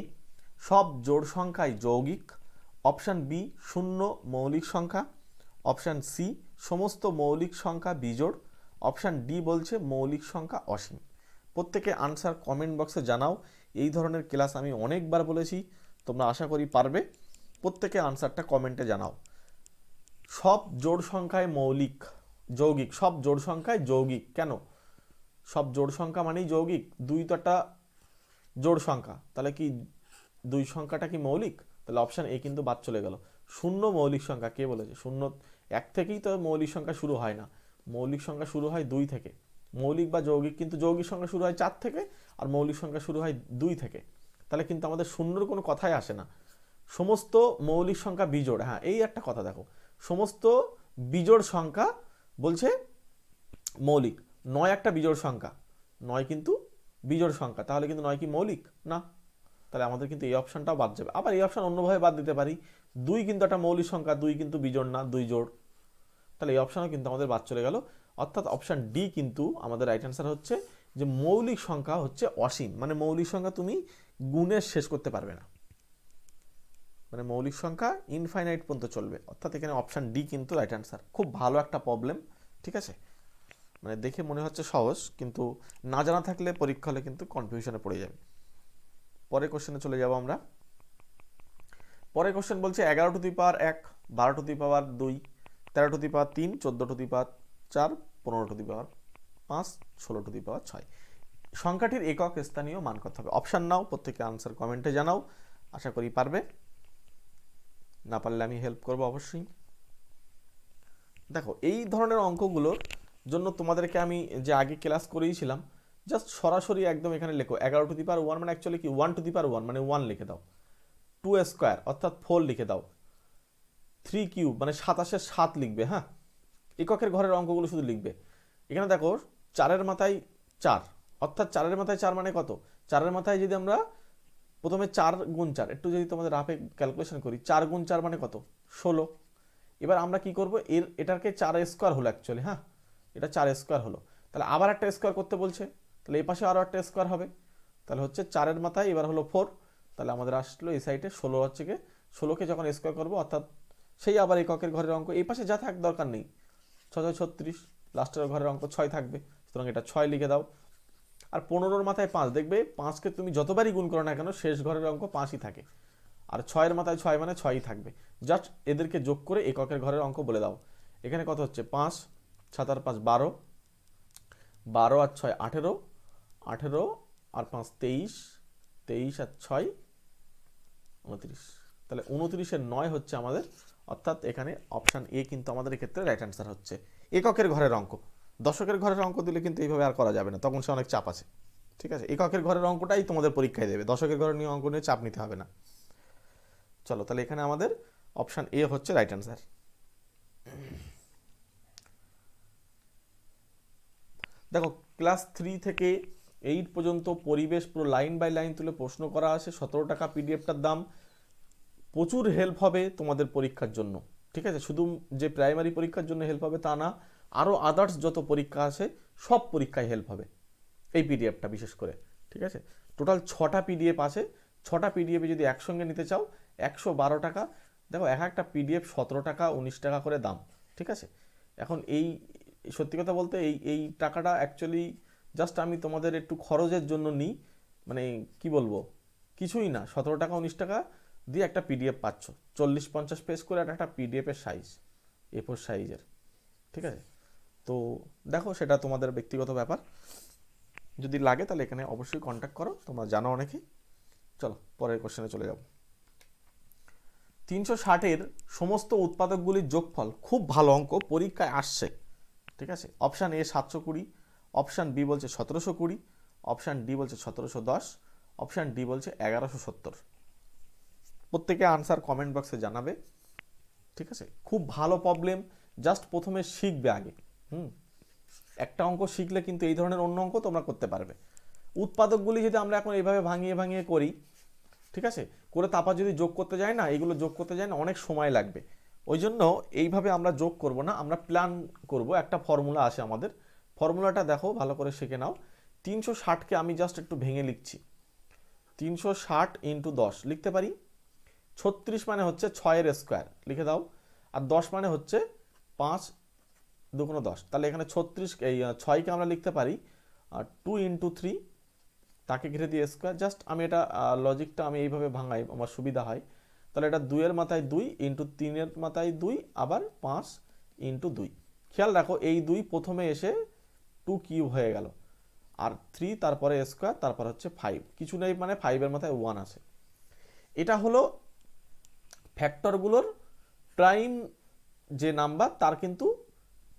সব জোড় সংখ্যাই যৌগিক। অপশান বি, শূন্য মৌলিক সংখ্যা। অপশান সি, সমস্ত মৌলিক সংখ্যা বিজোড়। অপশান ডি বলছে মৌলিক সংখ্যা অসীম। প্রত্যেকে আনসার কমেন্ট বক্সে জানাও। এই ধরনের ক্লাস আমি অনেকবার বলেছি, তোমরা আশা করি পারবে। প্রত্যেকে আনসারটা কমেন্টে জানাও। সব জোড় সংখ্যায় যৌগিক, সব জোড় সংখ্যায় যৌগিক কেন? সব জোড় সংখ্যা মানেই যৌগিক? 2 তো একটা জোড় সংখ্যা, তাহলে কি 2 সংখ্যাটা কি মৌলিক? তাহলে অপশান এ কিন্তু বাদ চলে গেল। শূন্য মৌলিক সংখ্যা, কে বলেছে? শূন্য 1 থেকেই তো মৌলিক সংখ্যা শুরু হয় না, মৌলিক সংখ্যা শুরু হয় 2 থেকে। মৌলিক বা যৌগিক কিন্তু যৌগিক সংখ্যা শুরু হয় 4 থেকে, আর মৌলিক সংখ্যা শুরু হয় 2 থেকে। তাহলে কিন্তু আমাদের শূন্যর কোনো কথাই আসে না। সমস্ত মৌলিক সংখ্যা বিজোড়, হ্যাঁ এই একটা কথা দেখো, সমস্ত বিজোড় সংখ্যা বলছে মৌলিক। 9 একটা বিজোড় সংখ্যা, 9 কিন্তু বিজোড় সংখ্যা, তাহলে কিন্তু 9 কি মৌলিক? না। তাহলে আমাদের কিন্তু এই অপশানটাও বাদ যাবে। আবার এই অপশান অন্যভাবে বাদ দিতে পারি, 2 কিন্তু একটা মৌলিক সংখ্যা, 2 কিন্তু বিজোড় না, 2 জোড়। তাহলে এই অপশানও কিন্তু আমাদের বাদ চলে গেল। অর্থাৎ অপশান ডি কিন্তু আমাদের রাইট অ্যান্সার হচ্ছে যে মৌলিক সংখ্যা হচ্ছে অসীম, মানে মৌলিক সংখ্যা তুমি গুণে শেষ করতে পারবে না, মানে মৌলিক সংখ্যা ইনফাইনাইট পর্যন্ত চলবে। অর্থাৎ এখানে অপশান ডি কিন্তু রাইট অ্যান্সার। খুব ভালো একটা প্রবলেম, ঠিক আছে? মানে দেখে মনে হচ্ছে সহজ, কিন্তু না জানা থাকলে পরীক্ষা হলে কিন্তু কনফিউশনে পড়ে যাবে। পরের কোশ্চেনে চলে যাব আমরা। পরের কোশ্চেন বলছে 11 to the power 1, 12 to the power 2, 13 to the power 3, 14 to the power 4, 15 to the power 5, 16 to the power 6 সংখ্যাটির একক স্থানীয় মান কত হবে? অপশান নাও, প্রত্যেকে আনসার কমেন্টে জানাও, আশা করি পারবে। না পারলে আমি হেল্প করবো অবশ্যই। দেখো এই ধরনের অঙ্কগুলোর জন্য তোমাদেরকে আমি যে আগে ক্লাস করিয়েছিলাম, জাস্ট সরাসরি একদম এখানে লেখো 11 টু দি পাওয়ার 1, মানে অ্যাকচুয়ালি কি 1 টু দি পাওয়ার 1 মানে 1 লিখে দাও, 2 স্কোয়ার অর্থাৎ 4 লিখে দাও, 3 কিউব মানে 27-এর 7 লিখবে। হ্যাঁ, এককের ঘরের অঙ্কগুলো শুধু লিখবে। এখানে দেখো 4-এর মাথায় 4, অর্থাৎ 4-এর মাথায় 4 মানে কত? 4-এর মাথায় যদি আমরা প্রথমে 4 × 4 একটু যদি তোমাদের রাফে ক্যালকুলেশন করি, 4 × 4 মানে কত? 16। এবার আমরা কি করব, এটাকে 4 স্কোয়ার হলো অ্যাকচুয়ালি, হ্যাঁ এটা 4 স্কোয়ার হলো, তাহলে আবার একটা স্কোয়ার করতে বলছে, তাহলে এই পাশে আরও একটা স্কোয়ার হবে, তাহলে হচ্ছে 4-এর মাথায় এবার হলো 4, তাহলে আমাদের আসলো এই সাইডে 16 হচ্ছে কি, 16কে যখন স্কোয়ার করবো অর্থাৎ সেই আবার এককের ঘরের অঙ্ক, এই পাশে যা থাক দরকার নেই, 6 × 36, লাস্টের ঘরের অঙ্ক 6 থাকবে, সুতরাং এটা 6 লিখে দাও। আর 15-এর মাথায় 5, দেখবে 5কে তুমি যতবারই গুণ করো না কেন শেষ ঘরের অঙ্ক 5ই থাকে, আর 6-এর মাথায় 6 মানে 6ই থাকবে, জাস্ট এদেরকে যোগ করে এককের ঘরের অঙ্ক বলে দাও। এখানে কত হচ্ছে? 5, 7 আর 5 12, 12 আর 6 18, 18 আর 5 23, 23 আর 6 29, তাহলে 29-এর 9 হচ্ছে আমাদের, অর্থাৎ এখানে অপশান এ কিন্তু আমাদের এক্ষেত্রে রাইট অ্যান্সার হচ্ছে। এককের ঘরের অঙ্ক, দশকের ঘরের অঙ্ক দিলে কিন্তু এইভাবে আর করা যাবে না, তখন সে অনেক চাপ আছে, ঠিক আছে? এককের ঘরের অঙ্কটাই তোমাদের পরীক্ষায় দেবে, দশকের ঘরের নিয়ে অঙ্ক নিয়ে চাপ নিতে হবে না। চলো তাহলে এখানে আমাদের অপশান এ হচ্ছে রাইট অ্যান্সার। দেখো ক্লাস 3 থেকে 8 পর্যন্ত পরিবেশ পুরো লাইন বাই লাইন তুলে প্রশ্ন করা আছে, 17 টাকা পিডিএফটার দাম। প্রচুর হেল্প হবে তোমাদের পরীক্ষার জন্য, ঠিক আছে? শুধু যে প্রাইমারি পরীক্ষার জন্য হেল্প হবে তা না, আরও আদার্স যত পরীক্ষা আছে সব পরীক্ষায় হেল্প হবে এই পিডিএফটা বিশেষ করে, ঠিক আছে? টোটাল 6টা পিডিএফ আছে, 6টা পিডিএফে যদি একসঙ্গে নিতে চাও 112 টাকা। দেখো এক একটা পিডিএফ 17 টাকা 19 টাকা করে দাম, ঠিক আছে। এখন এই সত্যি কথা বলতে এই টাকাটা অ্যাকচুয়ালি জাস্ট আমি তোমাদের একটু খরচের জন্য নিই, মানে কি বলবো, কিছুই না। 17 টাকা 19 টাকা দিয়ে একটা পিডিএফ পাচ্ছ, 40-50 পেজ করে একটা পিডিএফের সাইজ, A4 সাইজের, ঠিক আছে। তো দেখো সেটা তোমাদের ব্যক্তিগত ব্যাপার, যদি লাগে তাহলে এখানে অবশ্যই কন্ট্যাক্ট করো, তোমরা জানো অনেকেই। চলো পরের কোশ্চেনে চলে যাব। 360-এর সমস্ত উৎপাদকগুলির যোগফল, খুব ভালো অঙ্ক, পরীক্ষায় আসছে, ঠিক আছে। অপশান এ 720, অপশান বি বলছে 1720, অপশান ডি বলছে 1710, অপশান ডি বলছে 1170। প্রত্যেকে আনসার কমেন্ট বক্সে জানাবে, ঠিক আছে। খুব ভালো প্রবলেম, জাস্ট প্রথমে শিখবে আগে। একটা অঙ্ক শিখলে কিন্তু এই ধরনের অন্য অঙ্ক তোমরা করতে পারবে। উৎপাদকগুলি যদি আমরা এখন এইভাবে ভাঙিয়ে ভাঙিয়ে করি, ঠিক আছে, করে তারপর যদি যোগ করতে যাই না, এইগুলো যোগ করতে যাই না, অনেক সময় লাগবে। ওই জন্য এইভাবে আমরা যোগ করব না, আমরা প্ল্যান করব। একটা ফর্মুলা আছে আমাদের, ফর্মুলাটা দেখো ভালো করে শিখে নাও। 360কে আমি জাস্ট একটু ভেঙে লিখছি। 360 × 10 লিখতে পারি। 36 মানে হচ্ছে 6-এর স্কোয়ার, লিখে দাও। আর 10 মানে হচ্ছে 5 2 × 10। তাহলে এখানে 36 এই 6কে আমরা লিখতে পারি 2 × 3, তাকে ঘিরে দিয়ে স্কোয়ার। জাস্ট আমি এটা লজিকটা আমি এইভাবে ভাঙাই, আমার সুবিধা হয়। তাহলে এটা 2-এর মাথায় 2 × 3-এর মাথায় 2, আবার 5 × 2। খেয়াল রাখো এই 2 প্রথমে এসে 2 কিউব হয়ে গেল, আর 3 তারপরে স্কোয়ার, তারপর হচ্ছে 5, কিছু নেই মানে 5-এর মাথায় 1 আছে। এটা হলো ফ্যাক্টরগুলোর প্রাইম যে নাম্বার, তার কিন্তু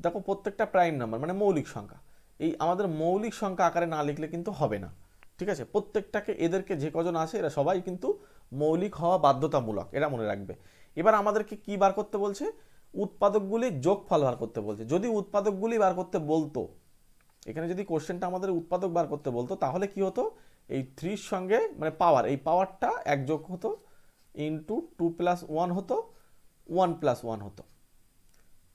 দেখো প্রত্যেকটা প্রাইম নাম্বার মানে মৌলিক সংখ্যা। এই আমাদের মৌলিক সংখ্যা আকারে না লিখলে কিন্তু হবে না, ঠিক আছে। প্রত্যেকটাকে এদেরকে যে কজন আছে এরা সবাই কিন্তু মৌলিক হওয়া বাধ্যতামূলক, এটা মনে রাখবে। এবার আমাদেরকে কি বার করতে বলছে? উৎপাদকগুলির যোগফল বার করতে বলছে। যদি উৎপাদকগুলি বার করতে বলতো, এখানে যদি কোশ্চেনটা আমাদের উৎপাদক বার করতে বলতো, তাহলে কি হতো, এই 3-র সঙ্গে মানে পাওয়ার, এই পাওয়ারটা এক যোগ হতো, ইন্টু 2 + 1 হতো, 1 + 1 হতো।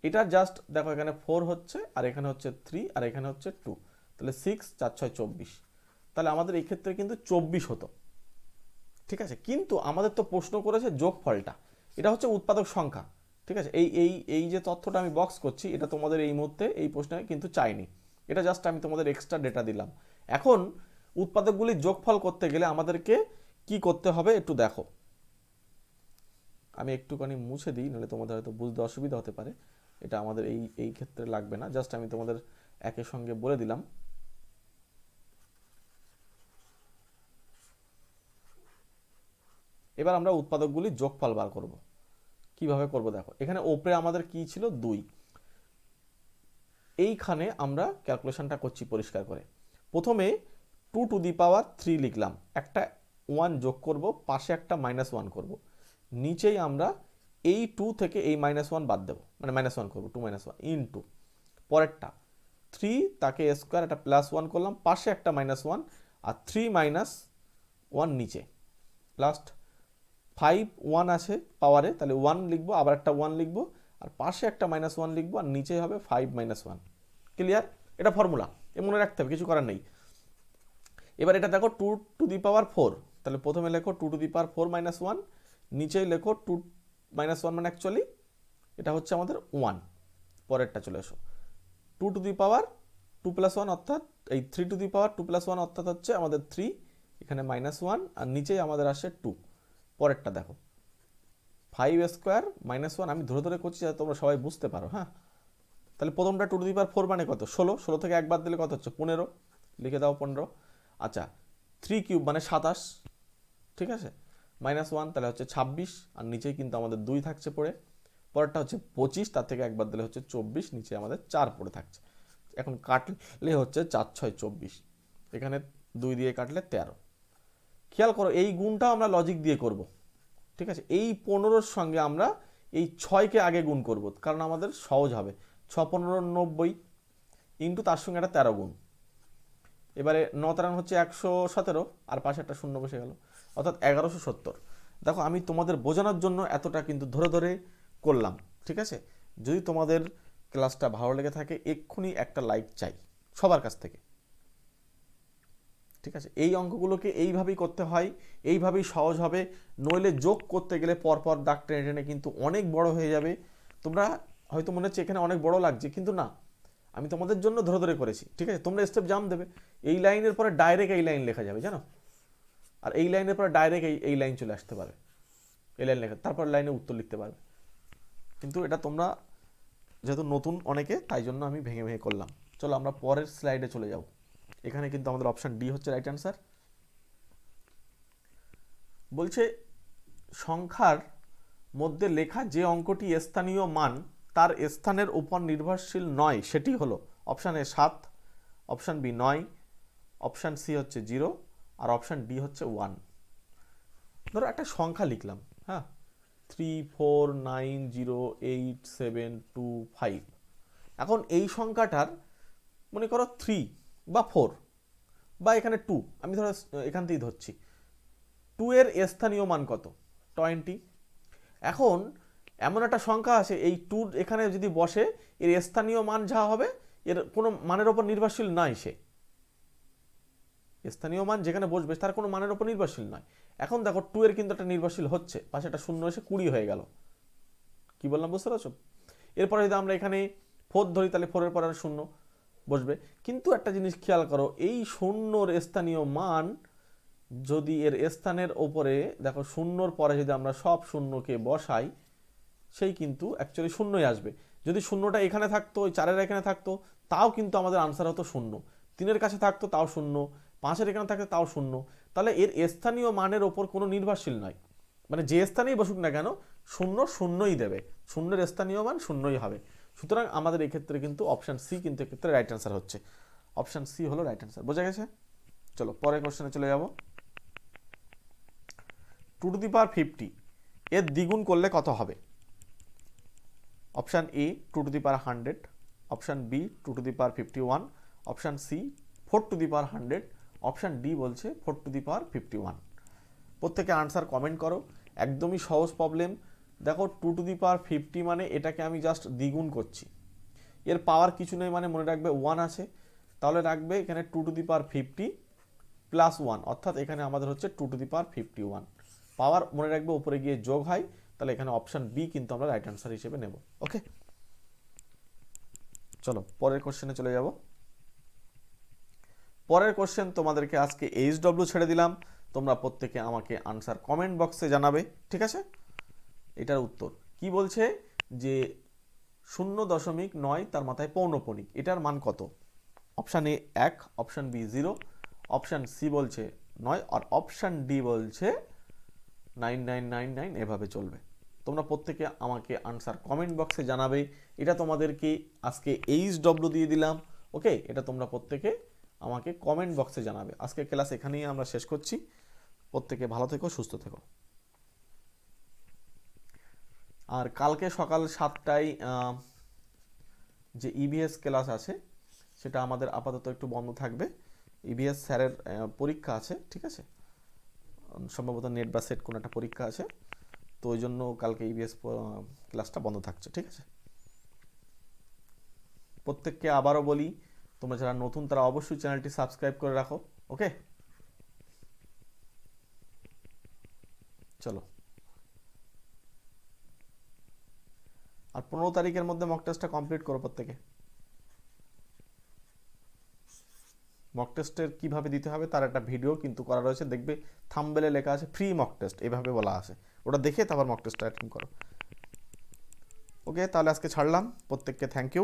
এটা জাস্ট দেখো এখানে 4 হচ্ছে, আর এখানে হচ্ছে 3, আর এখানে হচ্ছে 2, তাহলে 6 4 6 24। তাহলে আমাদের এই ক্ষেত্রে কিন্তু 24 হতো, ঠিক আছে। কিন্তু আমাদের তো প্রশ্ন করেছে যোগফলটা, এটা হচ্ছে উৎপাদক সংখ্যা, ঠিক আছে। এই যে তথ্যটা আমি বক্স করছি, এটা তোমাদের এই মুহূর্তে এই প্রশ্নে কিন্তু চাইনি, এটা জাস্ট আমি তোমাদের এক্সট্রা ডেটা দিলাম। এখন উৎপাদকগুলির যোগফল করতে গেলে আমাদেরকে কি করতে হবে একটু দেখো। আমি একটুখানি মুছে দিই, নাহলে তোমাদের হয়তো বুঝতে অসুবিধা হতে পারে। এটা আমাদের এই ক্ষেত্রে লাগবে না, জাস্ট আমি তোমাদের একের সঙ্গে বলে দিলাম। এবার আমরা উৎপাদকগুলির যোগফল বার করব। কিভাবে করব দেখো, এখানে ওপরে আমাদের কি ছিল 2, এইখানে আমরা ক্যালকুলেশনটা করছি পরিষ্কার করে। প্রথমে 2⁻³ লিখলাম, একটা 1 যোগ করব, পাশে একটা -1 করব, নিচেই আমরা এই 2 থেকে এই -1 বাদ দেবো, মানে -1 করবো, 2 - 1 ইন্টু পরেরটা 3, তাকে স্কোয়ার, একটা +1 করলাম, পাশে একটা -1, আর 3 - 1 নিচে, লাস্ট 5 1 আছে পাওয়ারে, তাহলে 1 লিখবো, আবার একটা 1 লিখবো, আর পাশে একটা -1 লিখবো, আর নিচে হবে 5 - 1। ক্লিয়ার? এটা ফর্মুলা, এ মনে রাখতে হবে, কিছু করার নেই। এবার এটা দেখো 2⁴, তাহলে প্রথমে লেখো 2⁴ - 1, নিচেই লেখো 2 - 1, মানে অ্যাকচুয়ালি এটা হচ্ছে আমাদের 1। পরেরটা চলে এসো, 2 + 1 অর্থাৎ এই 3 2 + 1 অর্থাৎ হচ্ছে আমাদের 3, এখানে -1, আর নিচেই আমাদের আসে 2। পরেরটা দেখো 5² - 1, আমি ধরে ধরে করছি যাতে তোমরা সবাই বুঝতে পারো। হ্যাঁ, তাহলে প্রথমটা 2⁴ মানে কত, 16, 16 থেকে 1 বাদ দিলে কত হচ্ছে 15, লিখে দাও 15। আচ্ছা 3³ মানে 27, ঠিক আছে, -1 তাহলে হচ্ছে 26, আর নিচেই কিন্তু আমাদের 2 থাকছে পড়ে। পরেরটা হচ্ছে 25, তার থেকে 1 বাদ দিলে হচ্ছে 24, নিচে আমাদের 4 পড়ে থাকছে। এখন কাটলে হচ্ছে 4 6 24, এখানে 2 দিয়ে কাটলে 13। খেয়াল করো এই গুণটা আমরা লজিক দিয়ে করব, ঠিক আছে। এই 15-র সঙ্গে আমরা এই 6কে আগে গুণ করব, কারণ আমাদের সহজ হবে। 6 15 90, ইন্টু তার সঙ্গে একটা 13 গুণ। এবারে 9 13 হচ্ছে 117, আর পাশে একটা শূন্য বসে গেল, অর্থাৎ 1170। দেখো আমি তোমাদের বোঝানোর জন্য এতটা কিন্তু ধরে ধরে করলাম, ঠিক আছে। যদি তোমাদের ক্লাসটা ভালো লেগে থাকে, এক্ষুনি একটা লাইক চাই সবার কাছ থেকে। ঠিক আছে, এই অঙ্কগুলোকে এইভাবেই করতে হয়, এইভাবেই সহজ হবে, নইলে যোগ করতে গেলে পরপর দাগ টেনে টেনে কিন্তু অনেক বড় হয়ে যাবে। তোমরা হয়তো মনে হচ্ছে এখানে অনেক বড় লাগছে, কিন্তু না, আমি তোমাদের জন্য ধরে ধরে করেছি। ঠিক আছে, তোমরা স্টেপ জাম্প দেবে, এই লাইনের পরে ডাইরেক্ট এই লাইন লেখা যাবে, জানো, আর এই লাইনের পরে ডাইরেক্ট এই লাইন চলে আসতে পারে, এই লাইন লেখা, তারপর লাইনে উত্তর লিখতে পারবে। কিন্তু এটা তোমরা যেহেতু নতুন অনেকে, তাই জন্য আমি ভেঙে ভেঙে করলাম। চলো আমরা পরের স্লাইডে চলে যাব। এখানে কিন্তু আমাদের অপশন ডি হচ্ছে রাইট অ্যান্সার। বলছে সংখ্যার মধ্যে লেখা যে অঙ্কটি স্থানীয় মান তার স্থানের উপর নির্ভরশীল নয় সেটি হলো option A 7, option B 9, option C হচ্ছে 0, আর অপশান ডি হচ্ছে 1। ধরো একটা সংখ্যা লিখলাম, হ্যাঁ, 34908725। এখন এই সংখ্যাটার মনে করো 3 বা 4 বা এখানে 2, আমি ধরো এখান থেকেই ধরছি, 2 এর স্থানীয় মান কত? 20। এখন এমন একটা সংখ্যা আছে, এই 2 এখানে যদি বসে, এর স্থানীয় মান যা হবে এর কোনো মানের ওপর নির্ভরশীল নয়, সে স্থানীয় মান যেখানে বসবে তার কোনো মানের ওপর নির্ভরশীল নয়। এখন দেখো 2 এর কিন্তু একটা নির্ভরশীল হচ্ছে, পাশে একটা শূন্য এসে 20 হয়ে গেল। কি বললাম বুঝতে পারছো? এরপরে যদি আমরা এখানে 4 ধরি, তাহলে 4 এর পরে শূন্য বসবে। কিন্তু একটা জিনিস খেয়াল করো, এই শূন্যর স্থানীয় মান যদি এর স্থানের ওপরে দেখো শূন্যর পরে যদি আমরা সব শূন্যকে বসাই, সেই কিন্তু অ্যাকচুয়ালি শূন্যই আসবে। যদি শূন্যটা এখানে থাকতো, ওই 4-এর এখানে থাকতো, তাও কিন্তু আমাদের আনসার হতো শূন্য। 3-এর কাছে থাকতো তাও শূন্য, 5-এর এখানে থাকতো তাও শূন্য। তাহলে এর স্থানীয় মানের ওপর কোনো নির্ভরশীল নয়, মানে যে স্থানেই বসুক না কেন শূন্য শূন্যই দেবে, শূন্যের স্থানীয় মান শূন্যই হবে। সুতরাং আমাদের এক্ষেত্রে কিন্তু অপশান সি কিন্তু এক্ষেত্রে রাইট অ্যান্সার হচ্ছে, অপশান সি হলো রাইট অ্যান্সার। বোঝা গেছে? চলো পরের কোশ্চেনে চলে যাব। 2^50 এর দ্বিগুণ করলে কত হবে? Option A 2^100, option B 2^51, option C 4^100, option D বলছে 4^51। প্রত্যেকে আনসার কমেন্ট করো। একদমই সহজ প্রবলেম। দেখো 2^50 মানে এটাকে আমি জাস্ট দ্বিগুণ করছি, এর পাওয়ার কিছু নেই, মানে মনে রাখবে 1 আছে, তাহলে রাখবে এখানে 2^50 + 1, অর্থাৎ এখানে আমাদের হচ্ছে 2^51। পাওয়ার মনে রাখবে উপরে গিয়ে যোগ হয়, তাহলে এখানে অপশান বি কিন্তু আমরা রাইট অ্যান্সার হিসেবে নেব। ওকে, চলো পরের কোশ্চেনে চলে যাব। পরের কোশ্চেন তোমাদেরকে আজকে HW ছেড়ে দিলাম, তোমরা প্রত্যেকে আমাকে আনসার কমেন্ট বক্সে জানাবে, ঠিক আছে? এটার উত্তর কি বলছে যে 0.9 তার মাথায় পৌনঃপুনিক, এটার মান কত? Option A 1, option B 0, option C বলছে 9, আর অপশান ডি বলছে 9999, এভাবে চলবে। তোমরা প্রত্যেকে আমাকে আনসার কমেন্ট বক্সে জানাবে। এটা তোমাদেরকে আজকে HW দিয়ে দিলাম। ওকে, এটা তোমরা প্রত্যেকে আমাকে কমেন্ট বক্সে জানাবে। আজকে ক্লাস এখানেই আমরা শেষ করছি। প্রত্যেকে ভালো থেকো, সুস্থ থেকো। আর কালকে সকাল 7টায় যে ইভিএস ক্লাস আছে সেটা আমাদের আপাতত একটু বন্ধ থাকবে। ইভিএস স্যারের পরীক্ষা আছে, ঠিক আছে, সম্ভবত নেট বা সেট কোনো একটা পরীক্ষা আছে, তো ওই জন্য কালকে ইভিএস ক্লাসটা বন্ধ থাকছে, ঠিক আছে? প্রত্যেককে আবারও বলি, তোমরা যারা নতুন তারা অবশ্যই চ্যানেলটি সাবস্ক্রাইব করে রাখো। ওকে, চলো। আর 15 তারিখের মধ্যে মক টেস্টটা কমপ্লিট করো প্রত্যেকে। মক টেস্টের কীভাবে দিতে হবে তার একটা ভিডিও কিন্তু করা রয়েছে, দেখবে থাম্বনেলে লেখা আছে ফ্রি মক টেস্ট, এভাবে বলা আছে, ওটা দেখে তারপর মক টেস্টটা অ্যাটেন্ড করো। ওকে, তাহলে আজকে ছাড়লাম। প্রত্যেককে থ্যাংক ইউ।